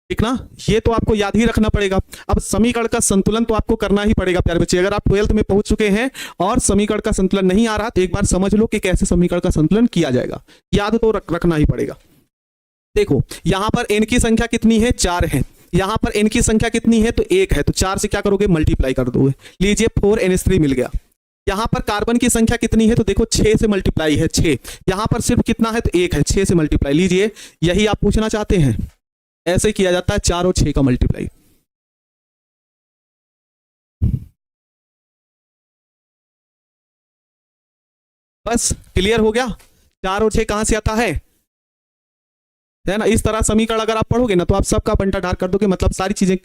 ठीक ना, ये तो आपको याद ही रखना पड़ेगा। अब समीकरण का संतुलन तो आपको करना ही पड़ेगा प्यारे बच्चे। अगर आप 12th में पहुंच चुके हैं और समीकरण का संतुलन नहीं आ रहा तो एक बार समझ लो कि कैसे समीकरण का संतुलन किया जाएगा, याद तो रखना ही पड़ेगा। देखो यहां पर n की संख्या कितनी है? 4 है। यहां पर n की संख्या कितनी है? तो 1 है। तो 4 से क्या करोगे? मल्टीप्लाई कर दोगे। लीजिए 4NH3 मिल गया। यहां पर कार्बन की संख्या कितनी है? तो देखो 6 से मल्टीप्लाई है 6। यहां पर सिर्फ कितना है? तो 1 है। 6 से मल्टीप्लाई, लीजिए यही आप पूछना चाहते हैं, ऐसे किया जाता है 4 और 6 का मल्टीप्लाई। बस क्लियर हो गया। 4 और 6 कहां से आता है ना। इस तरह समीकरण अगर आप पढ़ोगे ना तो आप सबका बंटा ढार कर दोगे, मतलब सारी चीजें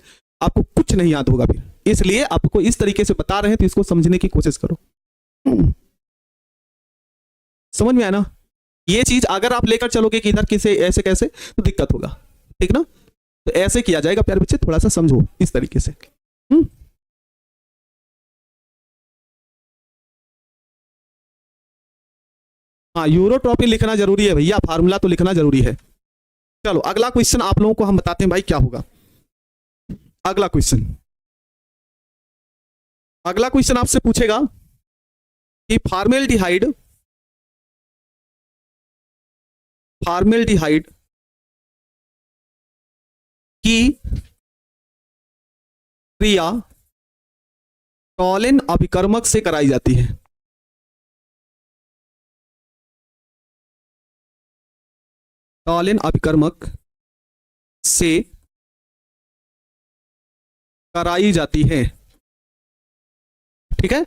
आपको कुछ नहीं याद होगा फिर। इसलिए आपको इस तरीके से बता रहे हैं तो इसको समझने की कोशिश करो। समझ में आया ना। ये चीज अगर आप लेकर चलोगे कि इधर किसे ऐसे कैसे तो दिक्कत होगा, ठीक ना। तो ऐसे किया जाएगा प्यारे बच्चे, थोड़ा सा समझो इस तरीके से। हाँ यूरोट्रॉपिन लिखना जरूरी है भैया, फार्मूला तो लिखना जरूरी है। चलो अगला क्वेश्चन आप लोगों को हम बताते हैं भाई क्या होगा। अगला क्वेश्चन आपसे पूछेगा कि फॉर्मेल्डिहाइड की क्रिया टॉलिन अभिकर्मक से कराई जाती है। टॉलिन अभिकर्मक से कराई जाती है। ठीक है,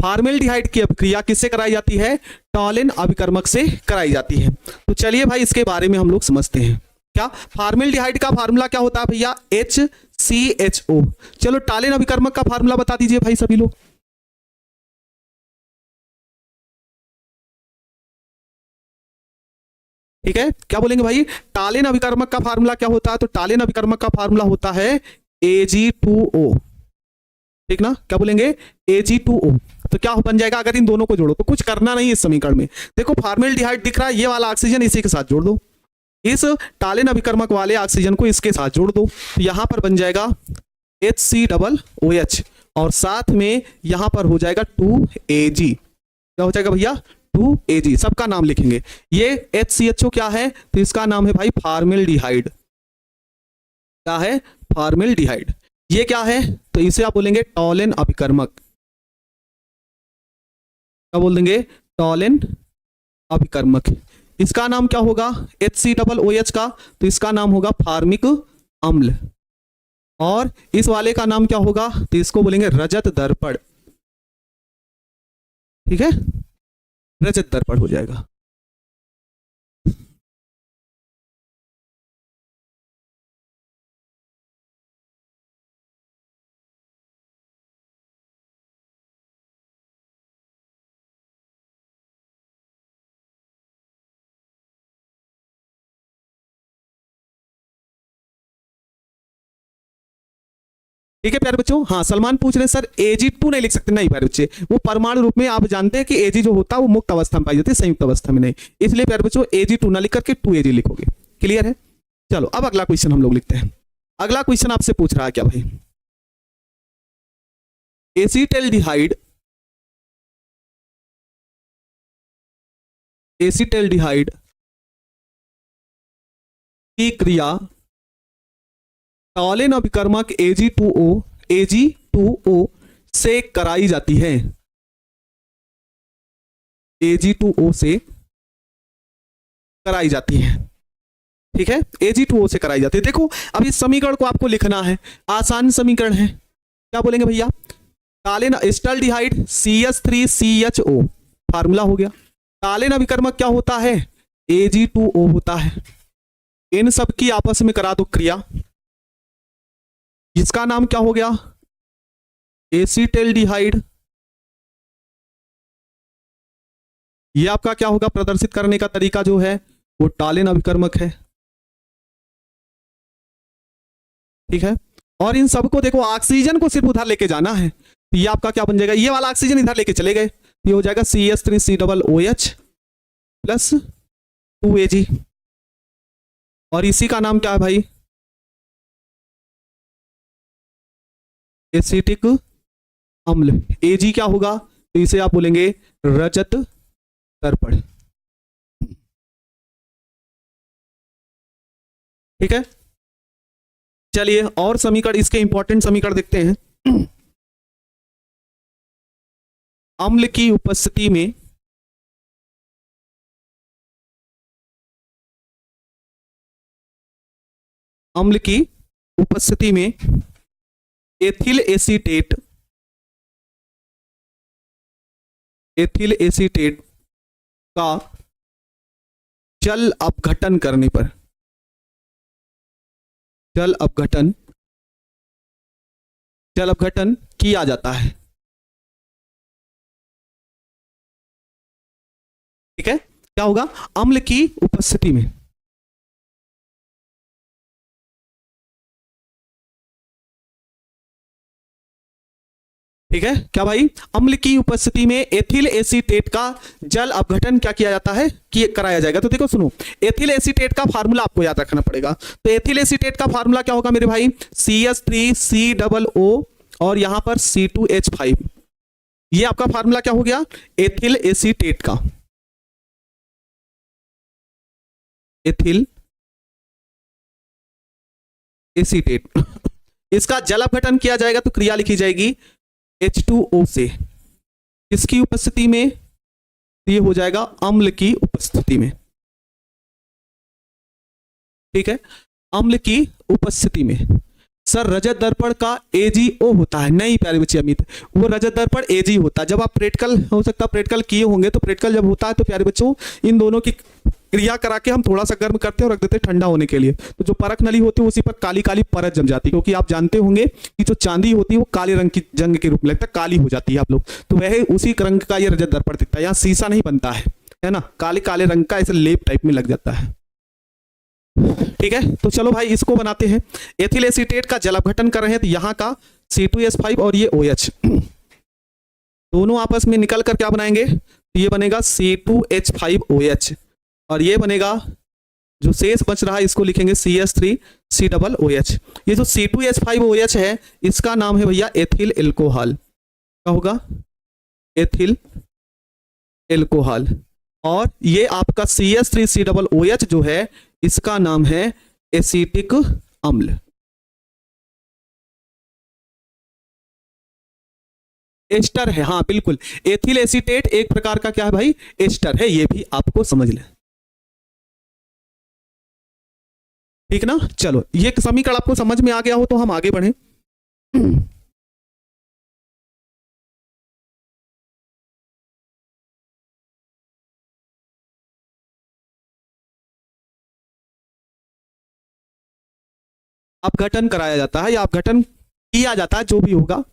फॉर्मेल्डिहाइड की अभिक्रिया किससे कराई जाती है? टॉलिन अभिकर्मक से कराई जाती है। तो चलिए भाई इसके बारे में हम लोग समझते हैं। क्या फॉर्मेल्डिहाइड का फार्मूला क्या होता है भैया? HCHO। चलो टॉलिन अभिकर्मक का फार्मूला बता दीजिए भाई सभी लोग। ठीक है, क्या बोलेंगे भाई? टॉलिन अभिकर्मक का फार्मूला क्या होता है? तो टॉलिन अभिकर्मक का फार्मूला होता है Ag2O। ठीक ना, क्या बोलेंगे? Ag2O। तो क्या बन जाएगा अगर इन दोनों को जोड़ो? तो कुछ करना नहीं इस समीकरण में। देखो फॉर्मेल्डिहाइड दिख रहा है, ये वाला ऑक्सीजन इसी के साथ जोड़ दो, इस टॉलिन अभिकर्मक वाले ऑक्सीजन को इसके साथ जोड़ दो, तो यहां पर बन जाएगा HCOOH और साथ में यहां पर हो जाएगा 2Ag। क्या हो जाएगा भैया? 2Ag। सबका नाम लिखेंगे। ये HCHO क्या है? तो इसका नाम है भाई फॉर्मेल्डिहाइड। क्या है? फॉर्मेल्डिहाइड। ये क्या है? तो इसे आप बोलेंगे टॉलिन अभिकर्मक। क्या बोल देंगे? टॉलिन अभिकर्मक। इसका नाम क्या होगा? HCOOH का, तो इसका नाम होगा फॉर्मिक अम्ल। और इस वाले का नाम क्या होगा? तो इसको बोलेंगे रजत दर्पण। ठीक है, रजत दर्पण हो जाएगा। ठीक है प्यारे बच्चों। हाँ सलमान पूछ रहे हैं सर Ag2 नहीं लिख सकते? नहीं प्यारे बच्चे, वो परमाणु रूप में आप जानते हैं कि Ag जो होता है वो मुक्त अवस्था में पाई जाती है, संयुक्त अवस्था में नहीं। इसलिए प्यारे बच्चों Ag2 ना लिख करके 2Ag लिखोगे। क्लियर है? चलो अब अगला क्वेश्चन हम लोग लिखते हैं। अगला क्वेश्चन आपसे पूछ रहा है क्या भाई? एसीटल्डिहाइड की क्रिया टॉलिन अभिकर्मक Ag2O से कराई जाती है। Ag2O से कराई जाती है। ठीक है, Ag2O से कराई जाती है। देखो अब इस समीकरण को आपको लिखना है, आसान समीकरण है। क्या बोलेंगे भैया? टॉलिन एस्टल्डिहाइड CH3CHO फार्मूला हो गया। टॉलिन अभिकर्मक क्या होता है? Ag2O होता है। इन सब की आपस में करा दो क्रिया, इसका नाम क्या हो गया? एसीटल्डिहाइड। ये आपका क्या होगा? प्रदर्शित करने का तरीका जो है वो टॉलिन अभिकर्मक है। ठीक है, और इन सबको देखो ऑक्सीजन को सिर्फ उधर लेके जाना है, तो ये आपका क्या बन जाएगा? ये वाला ऑक्सीजन इधर लेके चले गए, तो ये हो जाएगा CH3COOH प्लस 2Ag। और इसी का नाम क्या है भाई? एसिटिक अम्ल। Ag क्या होगा? तो इसे आप बोलेंगे रजत दर्पण। ठीक है, चलिए और समीकरण, इसके इंपॉर्टेंट समीकरण देखते हैं। अम्ल की उपस्थिति में एथिल एसीटेट का जल अपघटन करने पर, जल अपघटन किया जाता है। ठीक है, क्या होगा? अम्ल की उपस्थिति में ठीक है क्या भाई? अम्ल की उपस्थिति में एथिल एसीटेट का जल अपघटन क्या किया जाता है कि कराया जाएगा। तो देखो सुनो, एथिल एसीटेट का फार्मूला आपको याद रखना पड़ेगा। तो एथिल एसीटेट का फार्मूला क्या होगा मेरे भाई? CH3COO और यहां पर C2H5। ये आपका फार्मूला क्या हो गया? एथिल एसीटेट का। एथिल एसीटेट इसका जल अपघटन किया जाएगा तो क्रिया लिखी जाएगी H2O से। किसकी उपस्थिति में? ये हो जाएगा अम्ल की उपस्थिति में। ठीक है, अम्ल की उपस्थिति में। सर रजत दर्पण का AgO होता है? नहीं प्यारे बच्चे अमित, वो रजत दर्पण Ag होता है। जब आप प्रैक्टिकल, हो सकता है प्रैक्टिकल किए होंगे, तो प्रैक्टिकल जब होता है तो प्यारे बच्चों इन दोनों की क्रिया करा के हम थोड़ा सा गर्म करते हैं और रख देते हैं ठंडा होने के लिए। तो जो परख नली होती है उसी पर काली काली परत जम जाती है, क्योंकि आप जानते होंगे कि जो चांदी होती है वो काले रंग की जंग के रूप में लगता है, काली हो जाती है आप लोग, तो वह उसी रंग का ये रजत दर्पण दिखता है। यहाँ शीशा नहीं बनता है ना, काले काले रंग का ऐसे लेप टाइप में लग जाता है। ठीक है, तो चलो भाई इसको बनाते हैं। एथिल एसीटेट का जल अपघटन कर रहे हैं, तो यहाँ का C2H5 और ये OH दोनों आपस में निकल कर क्या बनाएंगे? तो ये बनेगा C2H5OH और ये बनेगा, जो शेष बच रहा है इसको लिखेंगे CH3COOH। ये जो C2H5OH है इसका नाम है भैया एथिल एल्कोहल। क्या होगा? Ethyl alcohol. और ये आपका CH3COOH जो है इसका नाम है एसिटिक अम्ल। एस्टर है, हाँ बिल्कुल, एथिल एसीटेट एक प्रकार का क्या है भाई? एस्टर है, ये भी आपको समझ लें। ठीक ना? चलो ये समीकरण आपको समझ में आ गया हो तो हम आगे बढ़ें। अपघटन कराया जाता है या अपघटन किया जाता है, जो भी होगा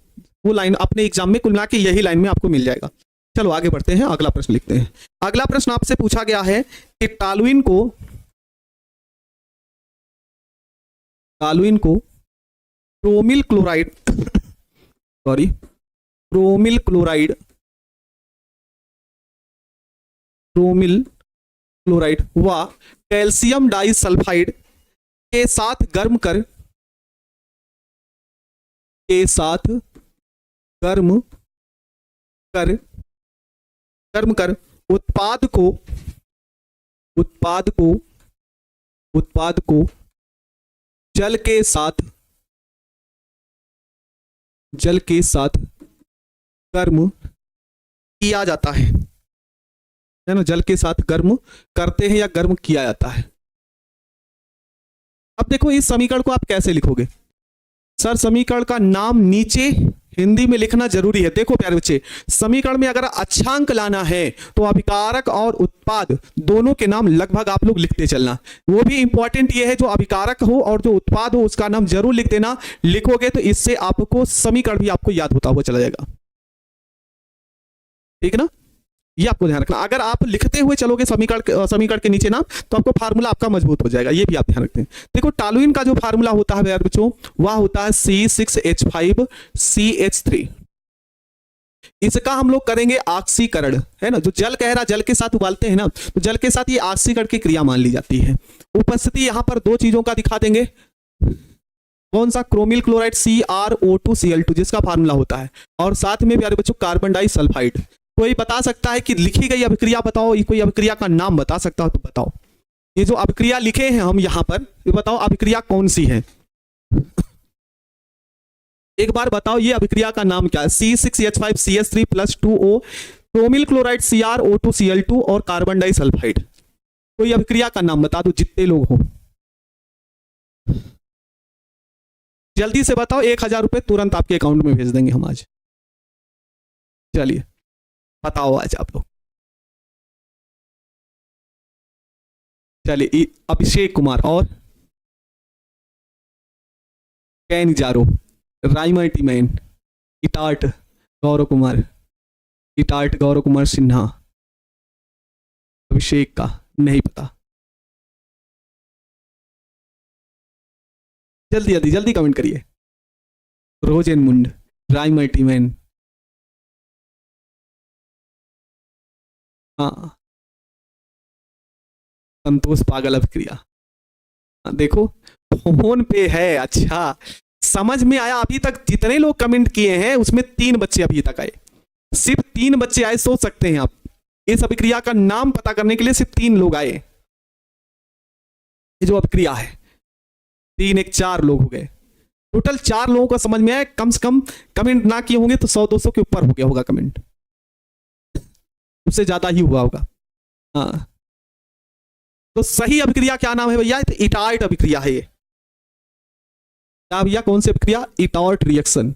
वो लाइन अपने एग्जाम में कुल मिला के यही लाइन में आपको मिल जाएगा। चलो आगे बढ़ते हैं, अगला प्रश्न लिखते हैं। अगला प्रश्न आपसे पूछा गया है कि टॉलुइन को chromyl chloride sorry chromyl chloride व कैल्शियम डाइसल्फाइड के साथ गर्म कर उत्पाद को जल के साथ गर्म किया जाता है ना? जल के साथ गर्म करते हैं या गर्म किया जाता है। अब देखो इस समीकरण को आप कैसे लिखोगे? सर समीकरण का नाम नीचे हिंदी में लिखना जरूरी है। देखो प्यारे बच्चे, समीकरण में अगर अच्छांक लाना है तो अभिकारक और उत्पाद दोनों के नाम लगभग आप लोग लिखते चलना। वो भी इंपॉर्टेंट ये है, जो अभिकारक हो और जो उत्पाद हो उसका नाम जरूर लिख देना। लिखोगे तो इससे आपको समीकरण भी आपको याद होता हुआ चला जाएगा। ठीक ना? ये आपको ध्यान रखना। अगर आप लिखते हुए चलोगे समीकरण के नीचे नाम, तो आपको फार्मूला आपका मजबूत हो जाएगा। ये भी आप ध्यान रखते हैं। देखो टॉलुइन का जो फार्मूला होता है यार बच्चों, वह होता है C6H5CH3। इसका हम लोग करेंगे ऑक्सीकरण, है ना? जो जल कह रहा, जल के साथ उबालते हैं ना, तो जल के साथ ये ऑक्सीकरण की क्रिया मान ली जाती है। उपस्थिति यहां पर दो चीजों का दिखा देंगे। कौन सा? क्रोमिल क्लोराइड CrO2Cl2 जिसका फार्मूला होता है, और साथ में प्यारे बच्चों कार्बन डाइसल्फाइड। कोई बता सकता है कि लिखी गई अभिक्रिया बताओ, कोई अभिक्रिया का नाम बता सकता हो तो बताओ। ये जो अभिक्रिया लिखे हैं हम यहां पर, ये बताओ अभिक्रिया कौन सी है? एक बार बताओ ये अभिक्रिया का नाम क्या है? C6H5CH3 + 2O, chromyl chloride CrO2Cl2 और कार्बन डाइसल्फाइड। कोई अभिक्रिया का नाम बता दो जितने लोग हो, जल्दी से बताओ। 1000 रुपए तुरंत आपके अकाउंट में भेज देंगे हम आज। चलिए बताओ आज आप लोग। चलिए अभिषेक कुमार और कैन जारो, राइमर्टीमैन, इटार्ट गौरव कुमार सिन्हा। अभिषेक का नहीं पता। जल्दी जल्दी जल्दी कमेंट करिए। रोजेन मुंड, राइमर्टीमैन, हाँ, संतोष पागल अभिक्रिया। हाँ, देखो फोन पे है। अच्छा, समझ में आया। अभी तक जितने लोग कमेंट किए हैं उसमें 3 बच्चे अभी तक आए, सिर्फ 3 बच्चे आए। सोच सकते हैं आप, इस अभिक्रिया का नाम पता करने के लिए सिर्फ 3 लोग आए। ये जो अभिक्रिया है, 3 1 4 लोग हो गए। टोटल 4 लोगों का समझ में आया। कम से कम कमेंट ना किए होंगे तो 100-200 के ऊपर हो गया होगा कमेंट, उससे ज्यादा ही हुआ होगा। हाँ, तो सही अभिक्रिया क्या नाम है भैया? तो इटार्ट अभिक्रिया है ये। क्या भैया? कौन सी अभिक्रिया? इटार्ट रिएक्शन।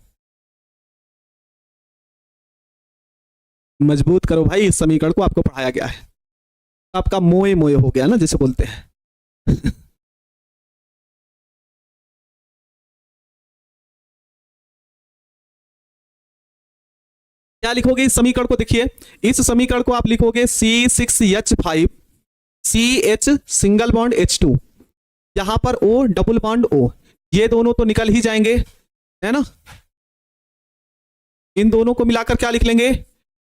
मजबूत करो भाई इस समीकरण को, आपको पढ़ाया गया है। आपका मोए मोए हो गया ना, जैसे बोलते हैं। क्या लिखोगे इस समीकरण को? देखिए, इस समीकरण को आप लिखोगे C6H5 CH single bond H2, यहां पर O डबल बॉन्ड O, ये दोनों तो निकल ही जाएंगे, है ना। इन दोनों को मिलाकर क्या लिख लेंगे?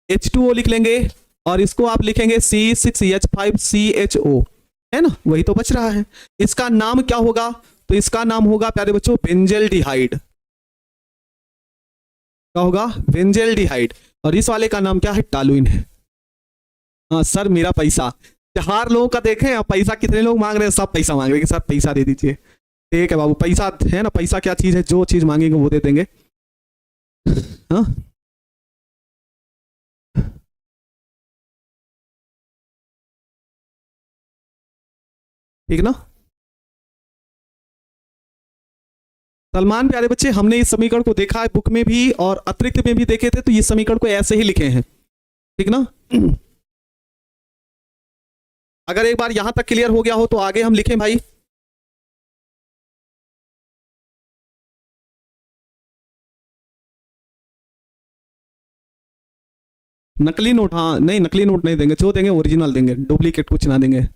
H2O लिख लेंगे, और इसको आप लिखेंगे C6H5 CHO, है ना। वही तो बच रहा है। इसका नाम क्या होगा? तो इसका नाम होगा प्यारे बच्चों बेंजल्डिहाइड। क्या होगा? बेंजल्डिहाइड। और इस वाले का नाम क्या है? टालुइन है। हाँ सर, मेरा पैसा 4 लोगों का देखें आप, पैसा कितने लोग मांग रहे हैं? सब पैसा मांग रहे हैं कि सर पैसा दे दीजिए। ठीक है बाबू, पैसा है ना। पैसा क्या चीज है? जो चीज मांगेंगे वो दे देंगे। हाँ, ठीक ना। सलमान प्यारे बच्चे, हमने इस समीकरण को देखा है बुक में भी और अतिरिक्त में भी देखे थे, तो ये समीकरण को ऐसे ही लिखे हैं, ठीक ना। अगर एक बार यहां तक क्लियर हो गया हो तो आगे हम लिखें भाई। नकली नोट? हाँ नहीं, नकली नोट नहीं देंगे, जो देंगे ओरिजिनल देंगे, डुप्लीकेट कुछ ना देंगे।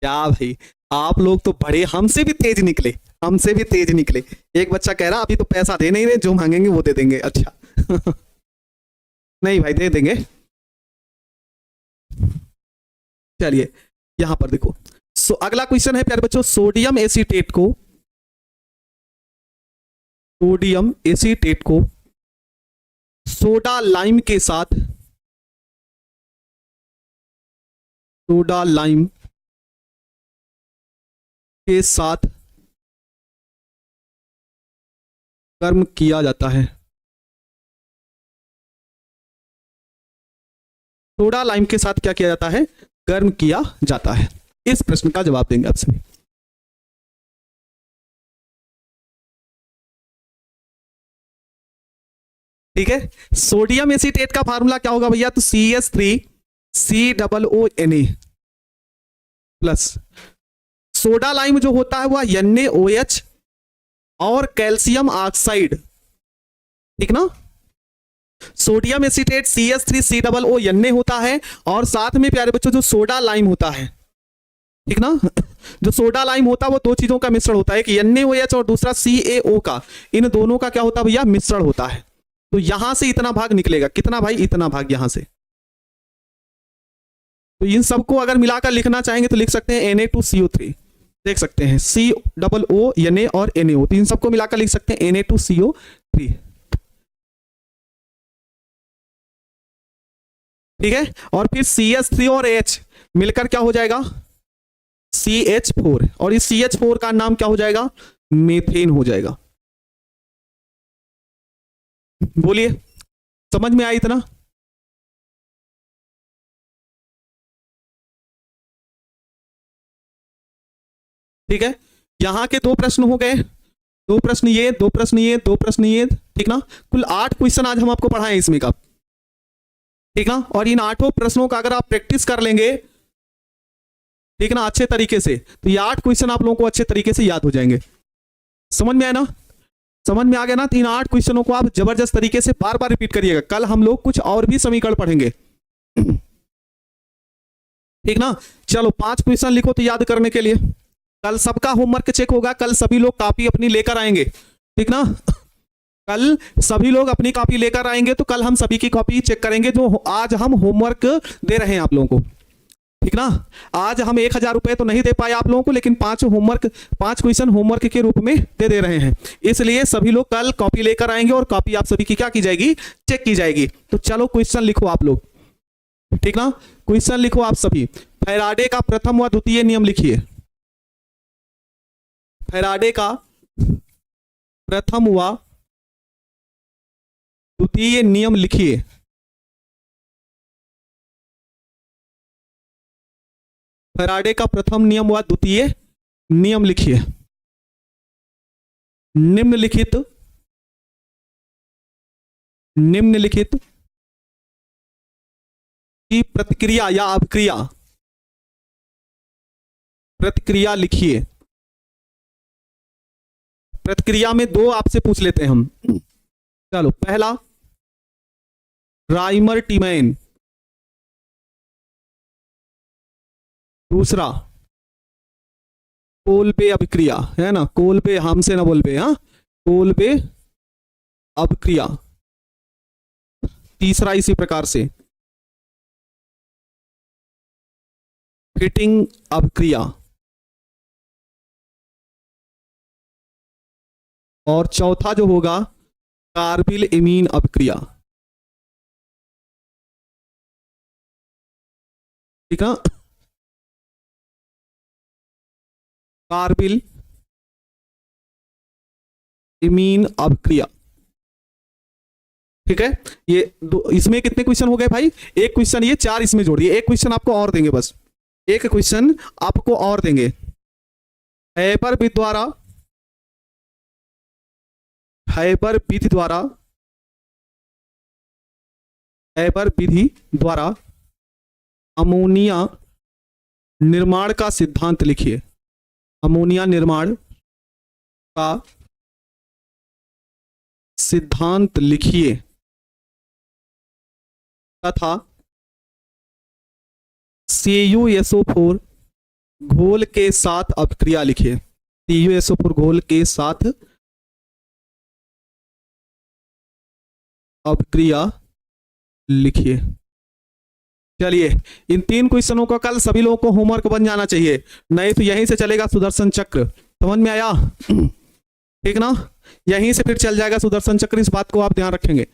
क्या भाई, आप लोग तो बड़े हमसे भी तेज निकले, हमसे भी तेज निकले। एक बच्चा कह रहा अभी तो पैसा दे नहीं रहे, जो मांगेंगे वो दे देंगे। अच्छा नहीं भाई, दे देंगे। चलिए यहां पर देखो, अगला क्वेश्चन है प्यारे बच्चों, सोडियम एसीटेट को, सोडियम एसीटेट को सोडा लाइम के साथ, सोडा लाइम के साथ गर्म किया जाता है। सोडा लाइम के साथ क्या किया जाता है? गर्म किया जाता है। इस प्रश्न का जवाब देंगे आप सभी। ठीक है, सोडियम एसीटेट का फार्मूला क्या होगा भैया? तो CH3COONA प्लस सोडा लाइम जो होता है वह NaOH और कैल्शियम ऑक्साइड, ठीक ना। सोडियम एसीटेट CH3COONA होता है, और साथ में प्यारे बच्चों जो सोडा लाइम होता है, ठीक ना, जो सोडा लाइम होता है वो 2 चीजों का मिश्रण होता है, एक NaOH और दूसरा CaO का। इन दोनों का क्या होता है भैया? मिश्रण होता है। तो यहां से इतना भाग निकलेगा, कितना भाई? इतना भाग यहां से। तो इन सबको अगर मिलाकर लिखना चाहेंगे तो लिख सकते हैं Na2CO3, देख सकते हैं COONA और NaO, तो इन सबको मिलाकर लिख सकते हैं Na2CO3, ठीक है। और फिर CH3 और H मिलकर क्या हो जाएगा? CH4, और इस CH4 का नाम क्या हो जाएगा? मीथेन हो जाएगा। बोलिए, समझ में आया इतना? ठीक है, यहां के 2 प्रश्न हो गए, 2 प्रश्न ये, 2 प्रश्न ये, 2 प्रश्न ये, ठीक ना। कुल 8 क्वेश्चन आज हम आपको पढ़ाएं इसमें का, ठीक ना। और इन 8 प्रश्नों का अगर आप प्रैक्टिस कर लेंगे, ठीक ना, अच्छे तरीके से, तो ये 8 क्वेश्चन आप लोगों को अच्छे तरीके से याद हो जाएंगे। समझ में आया ना? समझ में आ गया ना? तो इन 8 क्वेश्चनों को आप जबरदस्त तरीके से बार बार रिपीट करिएगा। कल हम लोग कुछ और भी समीकरण पढ़ेंगे, ठीक ना। चलो 5 क्वेश्चन लिखो तो याद करने के लिए। कल सबका होमवर्क चेक होगा, कल सभी लोग कॉपी अपनी लेकर आएंगे, ठीक ना। कल सभी लोग अपनी कॉपी लेकर आएंगे तो कल हम सभी की कॉपी चेक करेंगे जो आज हम होमवर्क दे रहे हैं आप लोगों को, ठीक ना। आज हम 1000 रुपए तो नहीं दे पाए आप लोगों को, लेकिन 5 क्वेश्चन होमवर्क के रूप में दे रहे हैं। इसलिए सभी लोग कल कॉपी लेकर आएंगे और कॉपी आप सभी की क्या की जाएगी, चेक की जाएगी। तो चलो क्वेश्चन लिखो आप लोग, ठीक ना। क्वेश्चन लिखो आप सभी। फैराडे का प्रथम व द्वितीय नियम लिखिए। फैराडे का प्रथम व द्वितीय नियम लिखिए। फैराडे का प्रथम नियम व द्वितीय नियम लिखिए। निम्नलिखित की प्रतिक्रिया या अभिक्रिया, प्रतिक्रिया लिखिए। प्रतिक्रिया में दो आपसे पूछ लेते हैं हम। चलो, पहला राइमर टीमैन, दूसरा कोल्बे अभिक्रिया, है ना। कोल्बे, हमसे ना बोल पे, हाँ, कोल्बे अभिक्रिया। तीसरा इसी प्रकार से फिटिंग अभिक्रिया। और चौथा जो होगा कार्बिल इमीन अभिक्रिया, ठीक है। कार्बिल इमीन अभिक्रिया, ठीक है। ये दो, इसमें कितने क्वेश्चन हो गए भाई, एक क्वेश्चन, ये 4 इसमें जोड़ दिए। एक क्वेश्चन आपको और देंगे, बस एक क्वेश्चन आपको और देंगे। हैबर विधि द्वारा, हैबर विधि द्वारा, हैबर विधि द्वारा अमोनिया निर्माण का सिद्धांत लिखिए। अमोनिया निर्माण का सिद्धांत लिखिए तथा CuSO4 घोल के साथ अभिक्रिया लिखिए। CuSO4 घोल के साथ अभिक्रिया लिखिए। चलिए, इन 3 क्वेश्चनों का कल सभी लोगों को होमवर्क बन जाना चाहिए, नहीं तो यहीं से चलेगा सुदर्शन चक्र। समझ में आया, ठीक ना। यहीं से फिर चल जाएगा सुदर्शन चक्र, इस बात को आप ध्यान रखेंगे।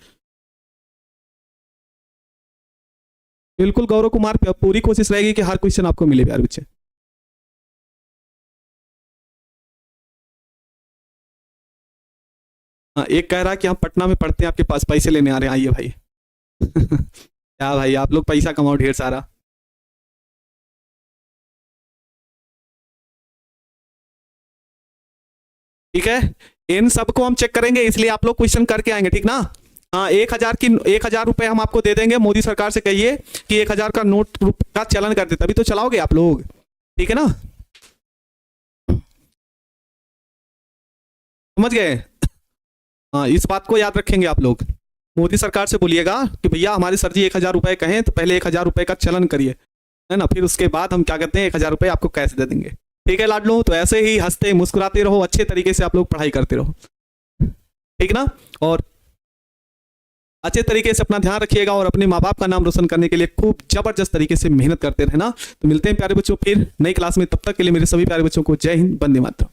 बिल्कुल गौरव कुमार, पूरी कोशिश रहेगी कि हर क्वेश्चन आपको मिले प्यारे बच्चे। हाँ, एक कह रहा है कि हम पटना में पढ़ते हैं, आपके पास पैसे लेने आ रहे हैं, आइए भाई। क्या भाई, आप लोग पैसा कमाओ ढेर सारा। ठीक है, इन सबको हम चेक करेंगे, इसलिए आप लोग क्वेश्चन करके आएंगे, ठीक ना। हाँ, 1000 रुपए हम आपको दे देंगे। मोदी सरकार से कहिए कि 1000 का नोट का चलन कर दे, तभी तो चलाओगे आप लोग, ठीक है ना। समझ गए। हाँ, इस बात को याद रखेंगे आप लोग। मोदी सरकार से बोलिएगा कि भैया हमारे सर जी 1000 रुपए कहें तो पहले 1000 रुपए का चलन करिए, है ना, फिर उसके बाद हम क्या करते हैं 1000 रुपए आपको कैश दे देंगे। ठीक है लाडलो, तो ऐसे ही हंसते मुस्कुराते रहो, अच्छे तरीके से आप लोग पढ़ाई करते रहो, ठीक ना। और अच्छे तरीके से अपना ध्यान रखिएगा और अपने माँ बाप का नाम रोशन करने के लिए खूब जबरदस्त तरीके से मेहनत करते रहना। तो मिलते हैं प्यारे बच्चों फिर नई क्लास में, तब तक के लिए मेरे सभी प्यारे बच्चों को जय हिंद, वंदे मातरम।